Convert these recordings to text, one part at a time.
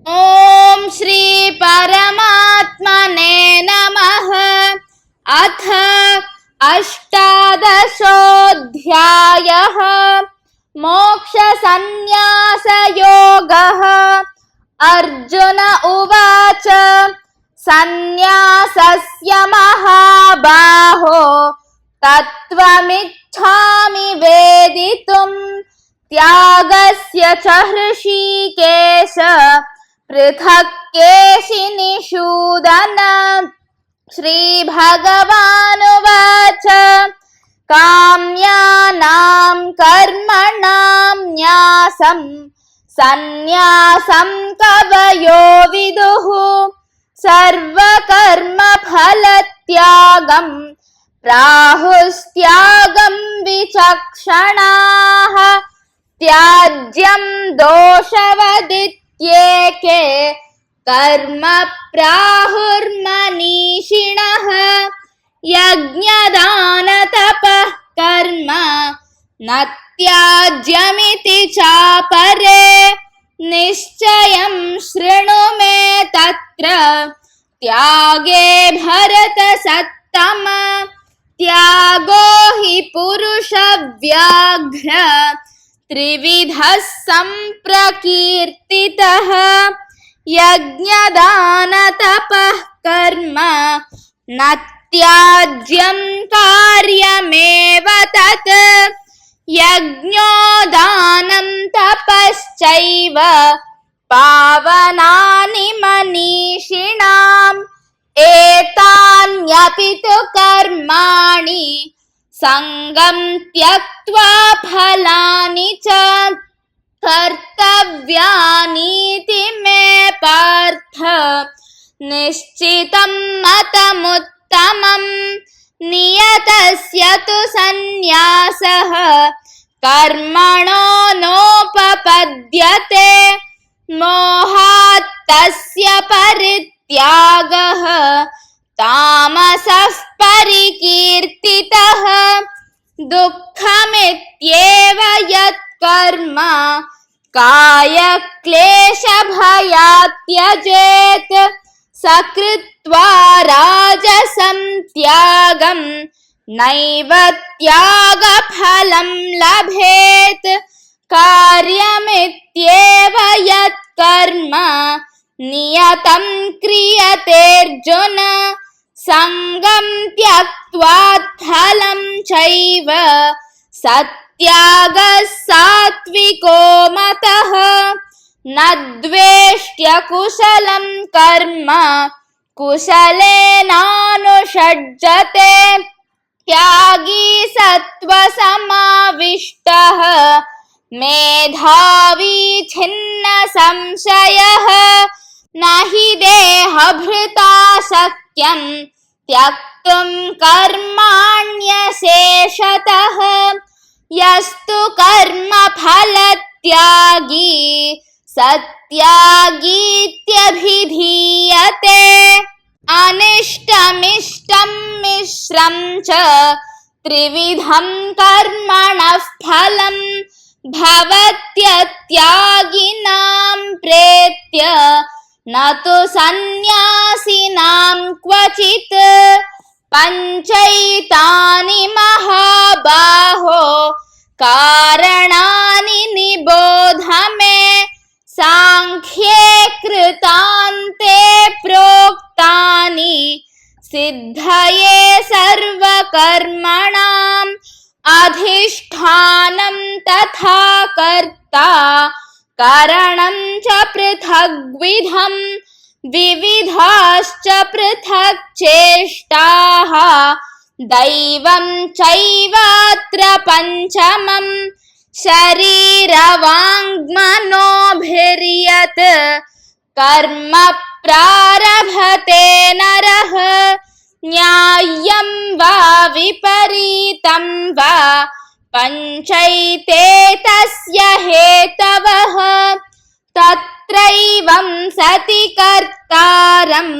ॐ श्री परमात्मने नमः। अथ अष्टादशोऽध्यायः। मोक्षसंन्यासयोगः। अर्जुन उवाच सन्न्यासस्य महाबाहो तत्त्वमिच्छामि वेदितुम् त्यागस्य च हृषीकेश पृथक् केशिनिषूदन। श्रीभगवानुवाच काम्यानां कर्मणां न्यासं सन्न्यासं कवयो विदुः सर्वकर्मफलत्यागं प्राहुस्त्यागं विचक्षणाः। त्याज्यं दोषवदित्येके कर्म प्राहुर्मनीषिणः। यज्ञदानतपः कर्म न त्याज्यमिति चापरे निश्चयं शृणु मे तत्र त्यागे भरतसत्तम। त्यागो हि पुरुषव्याघ्र त्रिविधः सम्प्रकीर्तितः। यज्ञदानतपः कर्म न त्याज्यं कार्यमेव तत्। यज्ञो दानं तपश्चैव पावनानि मनीषिणाम्। एतान्यपि तु कर्माणि संगं त्यक्त्वा फलानि च कर्तव्यानीति मे पार्थ निश्चितं मतमुत्तमम्। नियतस्य तु सन्न्यासः कर्मणो नोपपद्यते मोहात् तस्य परित्यागः तामसः परिकीर्तितः। दुःखमित्येव यत्कर्म कायक्लेशभयात् त्यजेत् स कृत्वा राजसं त्यागं नैव त्यागफलं लभेत्। कार्यमित्येव यत्कर्म नियतं क्रियतेऽर्जुन संगं त्यक्त्वा फलं चैव सत्यागः सात्विको मतः। न द्वेष्ट्य कुशलं कर्म कुशलेनानुषज्जते त्यागी सत्त्वसमाविष्टः मेधावी छिन्न संशयः। न हि देहभृता शक्यं त्यक्तुं कर्माण्यशेषतः। यस्तु कर्मफलत्यागी सत्यागीत्यभिधीयते। अनिष्टमिष्टं मिश्रं च त्रिविधं कर्मणः फलं भवत्यत्यागिनां प्रेत्य न तु सन्न्यासिनां क्वचित्। पञ्चैतानि महाबाहो कारणानि निबोध मे। सांख्ये कृतान्ते प्रोक्तानि सिद्धये सर्वकर्मणाम्। अधिष्ठानं तथा कर्ता कारणं च पृथग्विधं विविधाश्च पृथक् चेष्टाः। दैवं चैवात्र पञ्चमम् शरीरवाङ्मनोभिर्यत् कर्म प्रारभते नरः। न्याय्यं वा विपरीतं वा पञ्चैते तस्य हेतवः। तत्रैवं सति कर्तारम्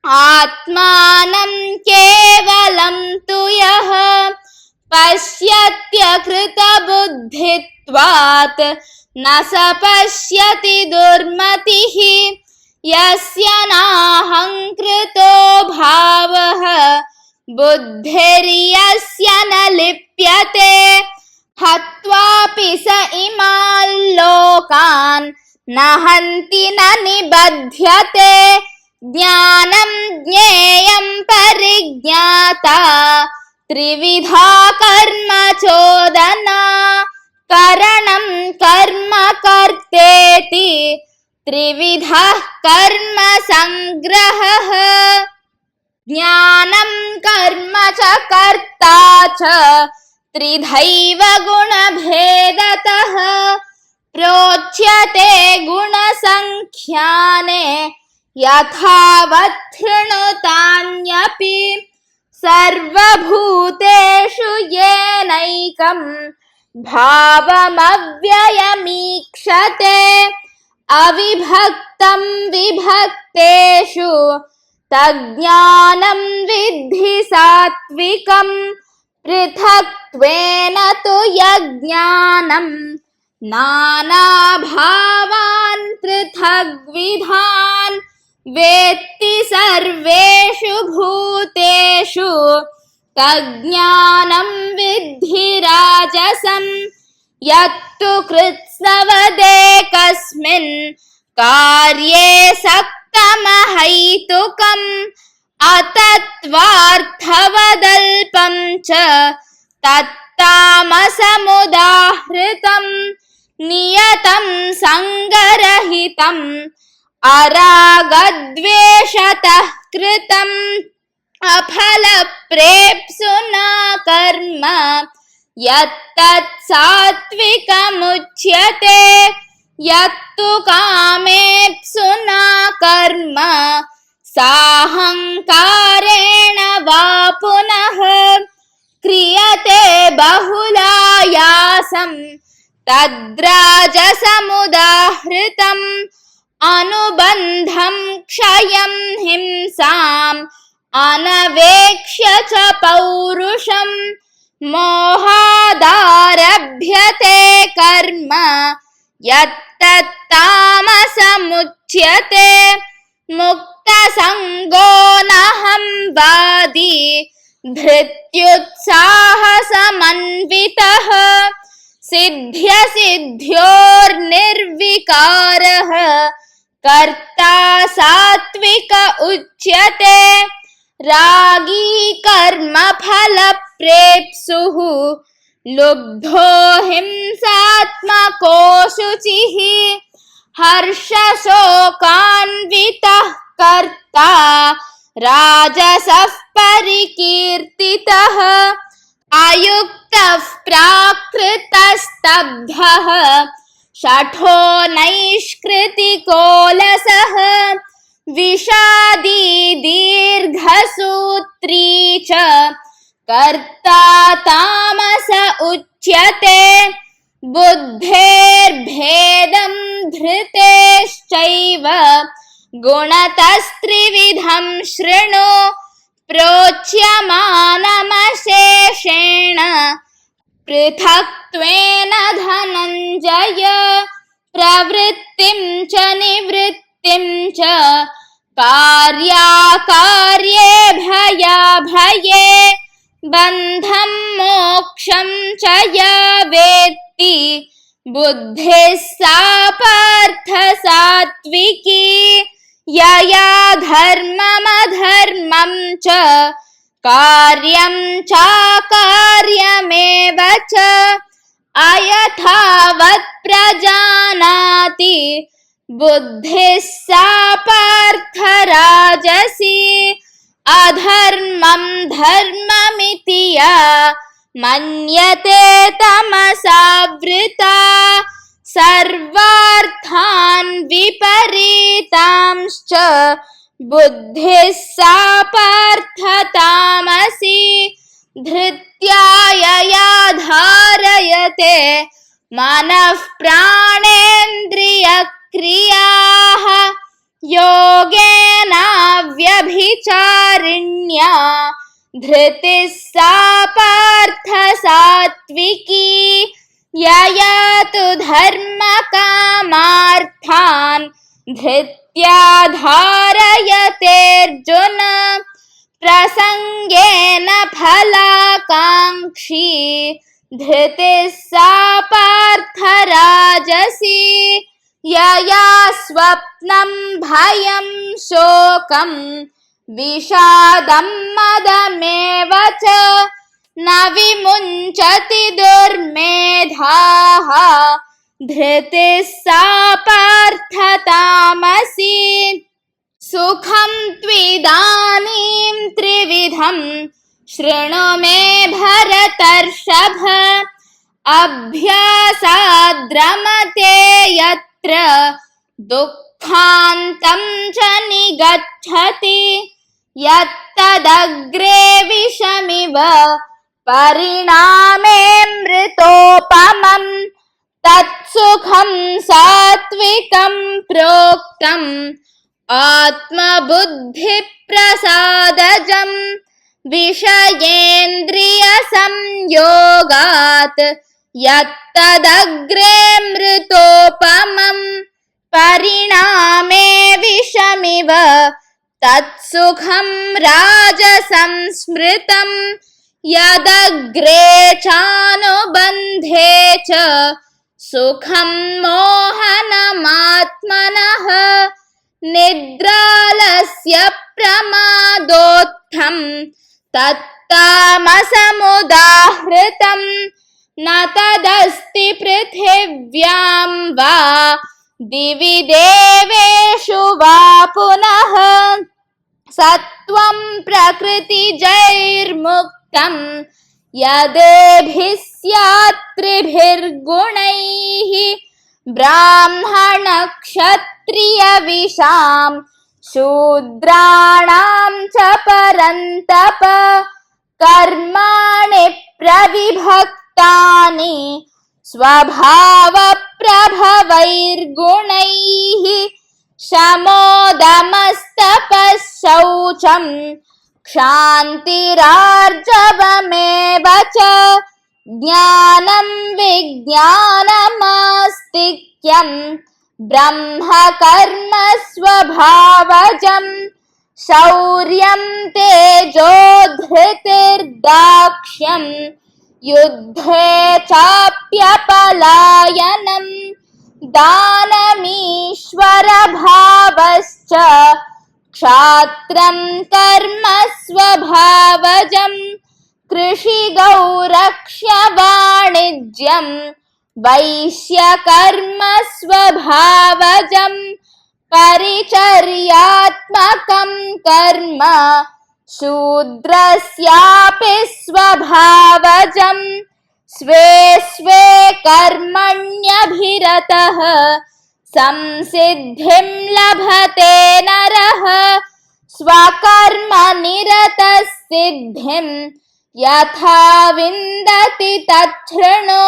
आत्मानं केवलं तु यः पश्यत्यकृतबुद्धित्वात् न स पश्यति दुर्मतिः यस्य नाहङ्कृतो भावः बुद्धिर्यस्य न लिप्यते हत्वापि स इमान् लोकान् न हन्ति न निबध्यते ज्ञानं ज्ञेयं परिज्ञाता त्रिविधा कर्म चोदना करणं कर्म कर्तेति त्रिविधः कर्म संग्रहः ज्ञानं कर्म च कर्ता च त्रिधैव गुणभेदतः प्रोच्यते गुणसङ्ख्याने यथावत् शृणुतान्यपि सर्वभूतेषु येनैकं भावमव्ययमीक्षते अविभक्तं विभक्तेषु तज्ज्ञानं विद्धि सात्विकं पृथक्त्वेन तु यज्ञानं नानाभावान् पृथग्विधान् वेत्ति सर्वेषु भूतेषु तज्ज्ञानं विद्धि राजसं यत्तु कृत्स्नवदेकस्मिन् कार्ये सक्तमहैतुकम् अतत्त्वार्थवदल्पं च तत्तामसमुदाहृतं नियतं सङ्गरहितम् अरागद्वेषतः कृतम् अफलप्रेप्सुना कर्म यत्तत् सात्विकमुच्यते यत्तु कामेप्सुना कर्म साहंकारेण वा पुनः क्रियते बहुलायासं तद्राजसमुदाहृतम् अनुबन्धं क्षयं हिंसाम् अनवेक्ष्य च पौरुषम् मोहादारभ्यते कर्म यत्तत्तामसमुच्यते मुक्तसङ्गो नहं वादी धृत्युत्साहसमन्वितः सिद्ध्यसिद्ध्योर्निर्विकारः कर्ता सात्विक उच्यते रागी कर्मफलप्रेप्सुः लुब्धो हिंसात्मको शुचिः हर्षशोकान्वितः कर्ता राजसः परिकीर्तितः अयुक्तः प्राकृतस्तब्धः शठो नैष्कृतिकोलसः विषादी दीर्घसूत्री च कर्ता तामस उच्यते बुद्धेर्भेदं धृतेश्चैव गुणतस्त्रिविधं शृणु प्रोच्यमानमशेषेण पृथक्त्वेन धनञ्जय प्रवृत्तिं च निवृत्तिं च कार्याकार्ये भयाभये बन्धं मोक्षं च या वेत्ति बुद्धिः सा पार्थ सात्विकी यया धर्ममधर्मं च कार्यं चाकार्यमेव च अयथावत् प्रजानाति बुद्धिः सा पार्थ राजसी अधर्मं धर्ममिति या मन्यते तमसावृता सर्वार्थान् विपरीतांश्च बुद्धिः सा पार्थ तामसी धृत्या यया धारयते मनः प्राणेन्द्रियक्रियाः योगेनाव्यभिचारिण्या धृतिः सा पार्थ सात्विकी यया तु धर्मकामार्थान् धृत्या धारयतेऽर्जुन प्रसङ्गेन फलाकाङ्क्षी धृतिः सा पार्थ राजसी यया स्वप्नं भयं शोकं विषादं मदमेव च न विमुञ्चति दुर्मेधाः धृतिः सा पार्थ तामसी सुखं त्विदानीं त्रिविधं शृणु मे भरतर्षभ अभ्यासाद्रमते यत्र दुःखान्तं च निगच्छति यत्तदग्रे विषमिव परिणामेऽमृतोपमम् तत्सुखं सात्विकं प्रोक्तम् आत्मबुद्धिप्रसादजम् विषयेन्द्रियसंयोगात् यत्तदग्रेऽमृतोपमम् परिणामे विषमिव तत्सुखं राजसंस्मृतम् यदग्रे चानुबन्धे च सुखं मोहनमात्मनः निद्रालस्य प्रमादोत्थं तत्तामसमुदाहृतं न तदस्ति पृथिव्यां वा दिवि देवेषु वा पुनः सत्वं प्रकृतिजैर्मुक्तं यदेभिः स्यात् त्रिभिर्गुणैः ब्राह्मणक्षत्रियविशां शूद्राणां च परन्तप कर्माणि प्रविभक्तानि स्वभावप्रभवैर्गुणैः शमोदमस्तपः शौचं क्षान्तिरार्जवमेव च ज्ञानं विज्ञानमास्तिक्यं ब्रह्मकर्म स्वभावजं शौर्यं तेजो धृतिर्दाक्ष्यं युद्धे चाप्यपलायनं दानमीश्वरभावश्च क्षात्रं कर्म स्वभावजं कृषिगौरक्ष्यवाणिज्यं वैश्यकर्म स्वभावजं परिचर्यात्मकं कर्म शूद्रस्यापि स्वभावजं स्वे स्वे कर्मण्यभिरतः संसिद्धिं लभते नरः स्वकर्मनिरतः सिद्धिं यथा विन्दति तच्छृणु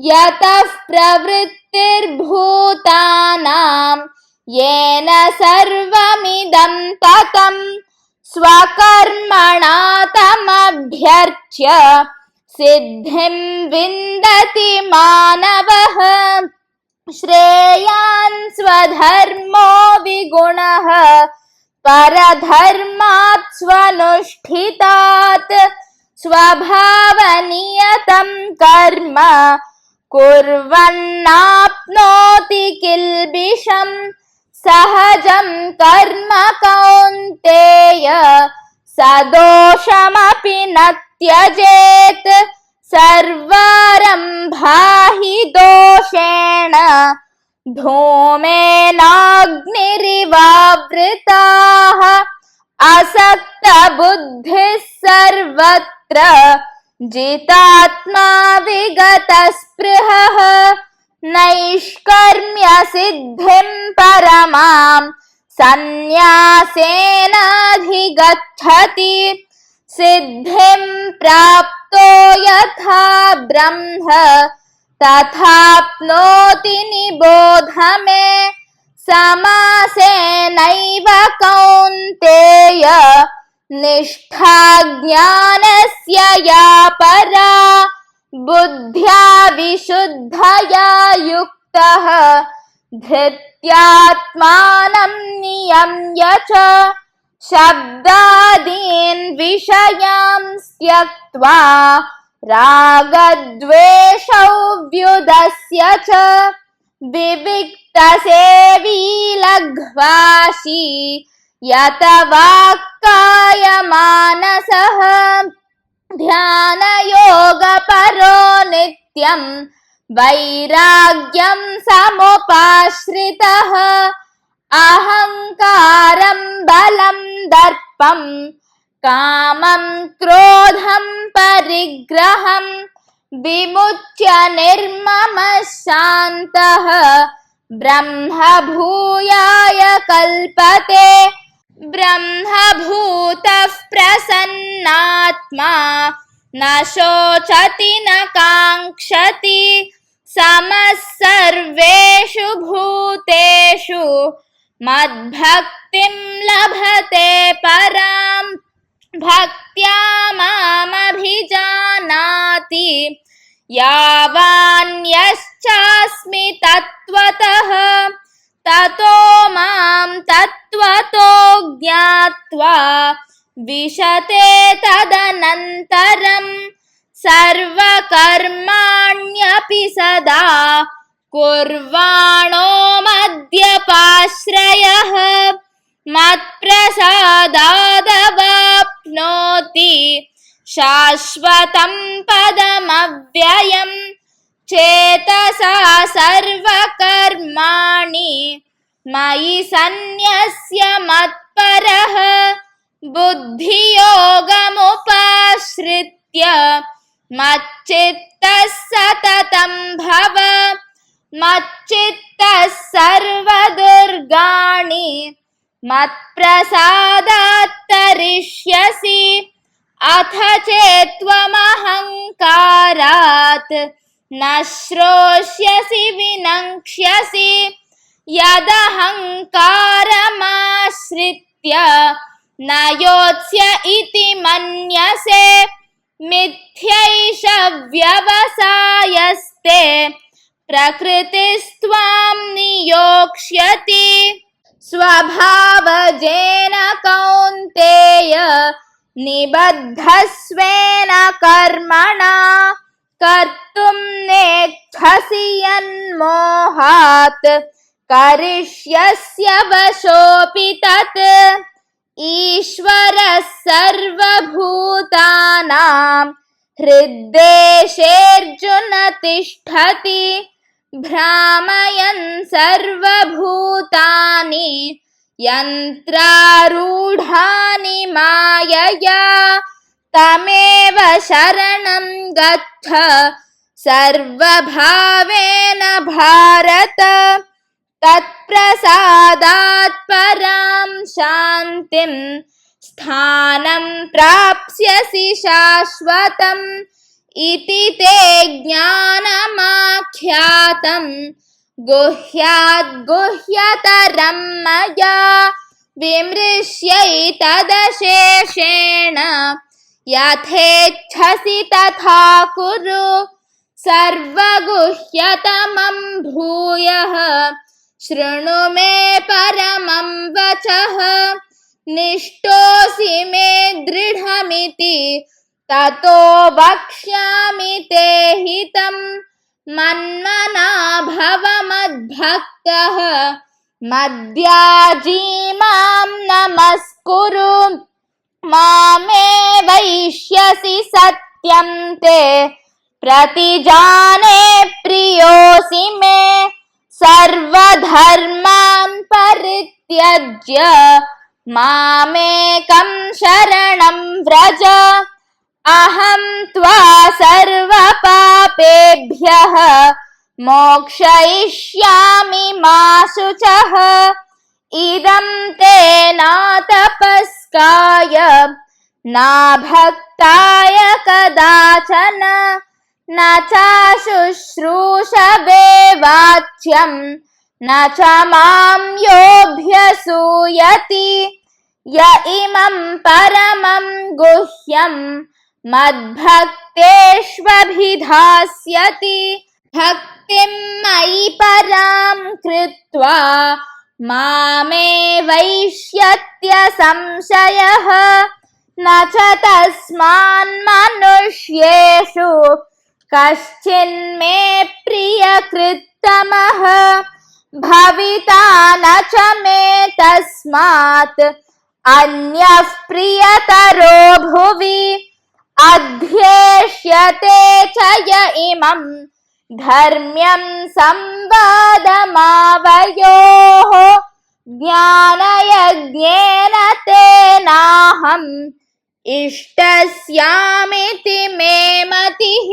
यतः प्रवृत्तिर्भूतानां येन सर्वमिदं ततं स्वकर्मणा तमभ्यर्च्य सिद्धिं विन्दति मानवः श्रेयान् स्वधर्मो विगुणः परधर्मात् स्वनुष्ठितात् स्वभावनियतं कर्म कुर्वन्नाप्नोति किल्बिषं सहजं कर्म कौन्तेय सदोषमपि न त्यजेत् सर्वारम्भा हि दोषेण धूमेनाग्निरिवावृताः असक्तबुद्धिः सर्वत्र जितात्मा विगतस्पृहः नैष्कर्म्यसिद्धिं परमां सन्न्यासेनाधिगच्छति सिद्धिं प्राप्तो यथा ब्रह्म तथाप्नोति निबोध मे समासेनैव कौन्तेय निष्ठा ज्ञानस्य या परा बुद्ध्या विशुद्धया युक्तः धृत्यात्मानं नियम्य च शब्दादीन् विषयान् त्यक्त्वा रागद्वेषौ व्युदस्य च विविक्तसेवी लघ्वाशी यत वाक्कायमानसः ध्यानयोगपरो नित्यं वैराग्यं समुपाश्रितः अहङ्कारं बलं दर्पं कामं क्रोधं परिग्रहं विमुच्य निर्ममः शान्तः ब्रह्मभूयाय कल्पते ब्रह्मभूतः प्रसन्नात्मा न शोचति न काङ्क्षति समः सर्वेषु भूतेषु मद्भक्तिं लभते पराम् भक्त्या मामभिजानाति यावान्यश्चास्मि तत्त्वतः ततो मां तत्त्वतो ज्ञात्वा विशते तदनन्तरं सर्वकर्माण्यपि सदा कुर्वाणो मद्यपाश्रयः मत्प्रसादादवाप्नोति शाश्वतं पदमव्ययम् चेतसा सर्वकर्माणि मयि सन्न्यस्य मत्परः बुद्धियोगमुपाश्रित्य मच्चित्तः सततं भव मच्चित्तः सर्वदुर्गाणि मत्प्रसादात् तरिष्यसि अथ चेत्त्वमहङ्कारात् न श्रोष्यसि विनङ्क्ष्यसि यदहङ्कारमाश्रित्य न योत्स्य इति मन्यसे मिथ्यैष व्यवसायस्ते प्रकृतिस्त्वां नियोक्ष्यति स्वभावजेन कौन्तेय निबद्धस्वेन कर्मणा कर्तुं नेच्छसि यन्मोहात् करिष्यस्य वशोऽपि तत् ईश्वरः सर्वभूतानां हृद्देशेऽर्जुन तिष्ठति भ्रामयन् सर्वभूतानि यन्त्रारूढानि मायया तमेव शरणं गच्छ सर्वभावेन भारत तत्प्रसादात् परां शान्तिं स्थानं प्राप्स्यसि शाश्वतम् इति ते ज्ञानमाख्यातं गुह्याद् गुह्यतरं मया विमृश्यैतदशेषेण यथेच्छसि तथा कुरु सर्वगुह्यतमं भूयः शृणु मे परमं वचः निष्ठोऽसि मे दृढमिति ततो वक्ष्यामि ते हितं मन्मना भव मद्भक्तः मद्याजी मां नमस्कुरु मामे वैष्यसि सत्यं ते प्रतिजाने प्रियोऽसि मे सर्वधर्मान् परित्यज्य मामेकं शरणं व्रज अहं त्वा सर्वपापेभ्यः मोक्षयिष्यामि मा शुचः इदं ते न तपस्काय न भक्ताय कदाचन न चाशुश्रूषवे वाच्यं न च मां योऽभ्यसूयति य इमं परमं गुह्यं मद्भक्त्या भक्तेष्वभिधास्यति भक्तिं मयि परां कृत्वा मामेवैष्यत्य संशयः न च तस्मान्मनुष्येषु कश्चिन्मे प्रियकृत्तमः भविता न च मे तस्मात् अन्यः प्रियतरो भुवि अध्येष्यते च य इमं धर्म्यं संवादमावयोः ज्ञानयज्ञेन तेनाहम् इष्टस्यामिति मे मतिः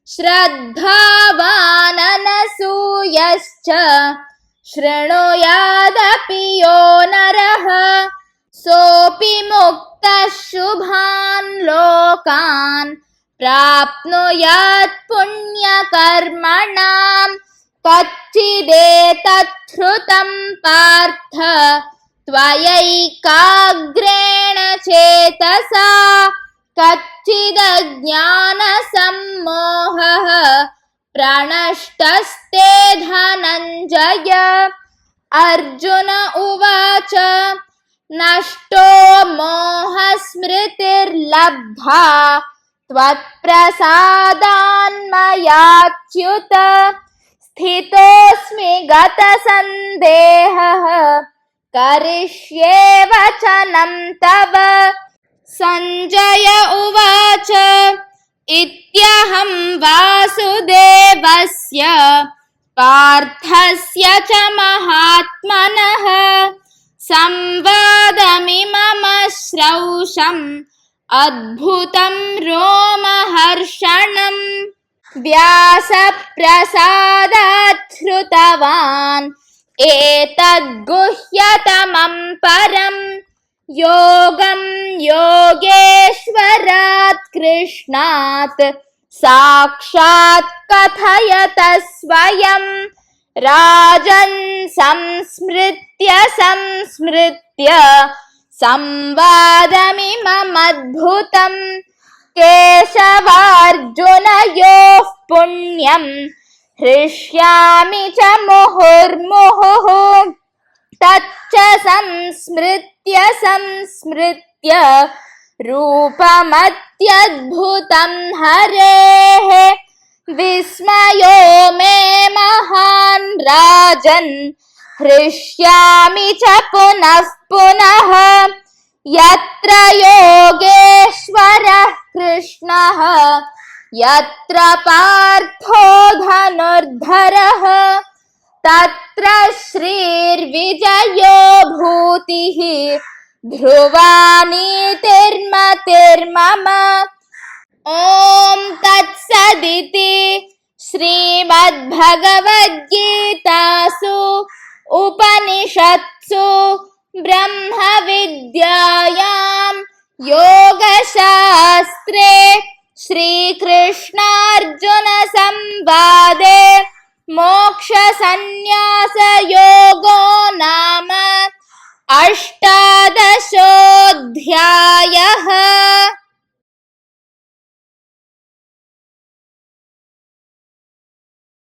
श्रद्धावाननसूयश्च शृणुयादपि यो नरः सोऽपि मुक्तः शुभान् लोकान् प्राप्नुयात् पुण्यकर्मणां कच्चिदेतच्छ्रुतं पार्थ त्वयैकाग्रेण चेतसा कच्चिदज्ञानसम्मोहः प्रणष्टस्ते धनञ्जय अर्जुन उवाच नष्टो मोहस्मृतिर्लब्धा त्वत्प्रसादान्मयाच्युत स्थितोऽस्मि गतसन्देहः करिष्ये वचनं तव सञ्जय उवाच इत्यहं वासुदेवस्य पार्थस्य च महात्मनः संवादमिमम श्रौषम् अद्भुतं रोमहर्षणम् व्यासप्रसादात् श्रुतवान् एतद्गुह्यतमं परम् योगं योगेश्वरात् कृष्णात् साक्षात् कथयत स्वयं राजन् संस्मृत्य संवादमिममद्भुतम् केशवार्जुनयोः पुण्यं हृष्यामि च मुहुर्मुहुः तच्च संस्मृत्य रूपमत्यद्भुतं हरेः विस्मयो मे महान् राजन् हृष्यामि च पुनः पुनः यत्र योगेश्वरः कृष्णः यत्र पार्थो धनुर्धरः तत्र श्रीर्विजयो भूतिः ध्रुवा नीतिर्मतिर्मम ॐ तत्सदिति श्रीमद्भगवद्गीतासु उपनिषत्सु ब्रह्मविद्यायां योगशास्त्रे श्रीकृष्णार्जुनसंवादे मोक्षसंन्यासयोगो